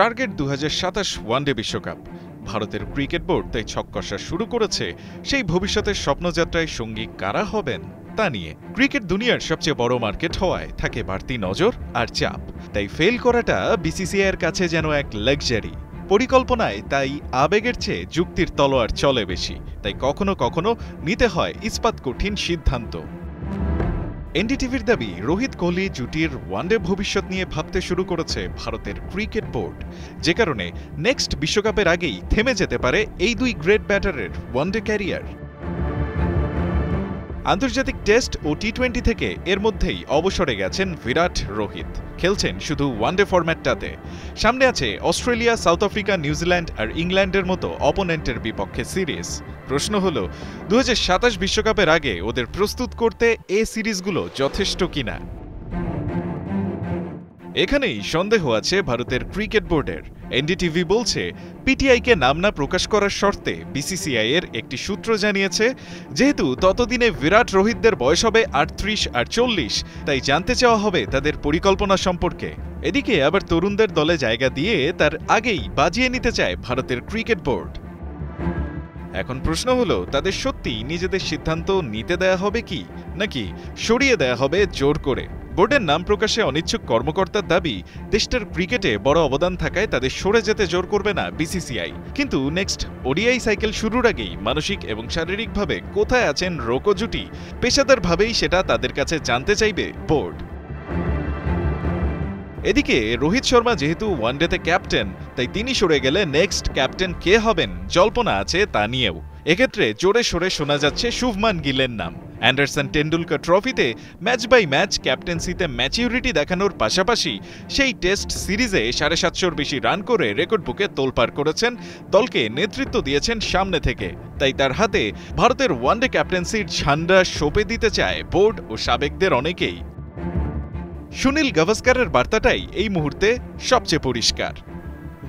Target 2027 one day বিশ্বকাপ। ভারতের cricket board তাই ছক কষা শুরু করেছে সেই ভবিষ্যতের স্বপ্নযাত্রায় সঙ্গী কারা হবেন তা নিয়ে। ক্রিকেট দুনিয়ার সবচেয়ে বড় মার্কেট হওয়ায় থাকে বাড়তি নজর আর চাপ, তাই ফেল করাটা বিসিসিআইয়ের কাছে যেন এক লাক্সারি। পরিকল্পনায় তাই আবেগের চেয়ে যুক্তির তলোয়ার চলে বেশি, তাই কখনো কখনো নিতে হয় ইস্পাত কঠিন সিদ্ধান্ত। এনডিটিভির দাবি, রোহিত কোহলি জুটির ওয়ানডে ভবিষ্যৎ নিয়ে ভাবতে শুরু করেছে ভারতের ক্রিকেট বোর্ড, যে কারণে নেক্সট বিশ্বকাপের আগেই থেমে যেতে পারে এই দুই গ্রেট ব্যাটারের ওয়ানডে ক্যারিয়ার। আন্তর্জাতিক টেস্ট ও টি-20 থেকে এর মধ্যেই অবসরে গেছেন বিরাট, রোহিত খেলছেন শুধু ওয়ানডে ফরম্যাটটাতে। সামনে আছে অস্ট্রেলিয়া, সাউথ আফ্রিকা, নিউজিল্যান্ড আর ইংল্যান্ডের মতো অপোনেন্টের বিপক্ষে সিরিজ। প্রশ্ন হল 2027 বিশ্বকাপের আগে ওদের প্রস্তুত করতে এই সিরিজগুলো যথেষ্ট কিনা। এখানেই সন্দেহ আছে ভারতের ক্রিকেট বোর্ডের। এনডিটিভি বলছে, পিটিআইকে নাম না প্রকাশ করার শর্তে বিসিসিআই এর একটি সূত্র জানিয়েছে, যেহেতু ততদিনে বিরাট, রোহিতদের বয়স হবে 38 আর 40, তাই জানতে চাওয়া হবে তাদের পরিকল্পনা সম্পর্কে। এদিকে আবার তরুণদের দলে জায়গা দিয়ে তার আগেই বাজিয়ে নিতে চায় ভারতের ক্রিকেট বোর্ড। এখন প্রশ্ন হলো, তাদের সত্যি নিজেদের সিদ্ধান্ত নিতে দেয়া হবে কি, নাকি সরিয়ে দেয়া হবে জোর করে। বোর্ডের নাম প্রকাশে অনিচ্ছুক কর্মকর্তার দাবি, দেশটার ক্রিকেটে বড় অবদান থাকায় তাদের সরে যেতে জোর করবে না বিসিসিআই। কিন্তু নেক্সট ওডিআই সাইকেল শুরুর আগেই মানসিক এবং শারীরিকভাবে কোথায় আছেন রোকো জুটি, পেশাদারভাবেই সেটা তাদের কাছে জানতে চাইবে বোর্ড। এদিকে রোহিত শর্মা যেহেতু ওয়ানডেতে ক্যাপ্টেন, তাই তিনি সরে গেলে নেক্সট ক্যাপ্টেন কে হবেন জল্পনা আছে তা নিয়েও। এক্ষেত্রে জোরে সোরে শোনা যাচ্ছে শুভমান গিলের নাম। অ্যান্ডারসন টেন্ডুলকার ট্রফিতে ম্যাচ বাই ম্যাচ ক্যাপ্টেন্সিতে ম্যাচিউরিটি দেখানোর পাশাপাশি সেই টেস্ট সিরিজে 750-র বেশি রান করে রেকর্ড বুকে তোলপাড় করেছেন, দলকে নেতৃত্ব দিয়েছেন সামনে থেকে। তাই তার হাতে ভারতের ওয়ানডে ক্যাপ্টেন্সির ঝান্ডা সঁপে দিতে চায় বোর্ড ও সাবেকদের অনেকেই। সুনীল গাভাস্কারের বার্তাটাই এই মুহূর্তে সবচেয়ে পরিষ্কার।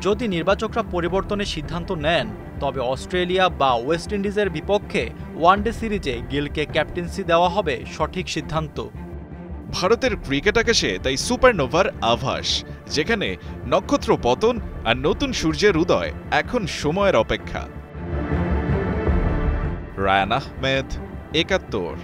যদি নির্বাচকরা পরিবর্তনের সিদ্ধান্ত নেন, তবে অস্ট্রেলিয়া বা ওয়েস্ট ইন্ডিজের বিপক্ষে ওয়ানডে সিরিজে গিলকে ক্যাপ্টেন্সি দেওয়া হবে সঠিক সিদ্ধান্ত। ভারতের ক্রিকেট আকাশে তাই সুপারনোভার আভাস, যেখানে নক্ষত্র পতন আর নতুন সূর্যের উদয় এখন সময়ের অপেক্ষা। রায়ান আহমেদ, ৭১।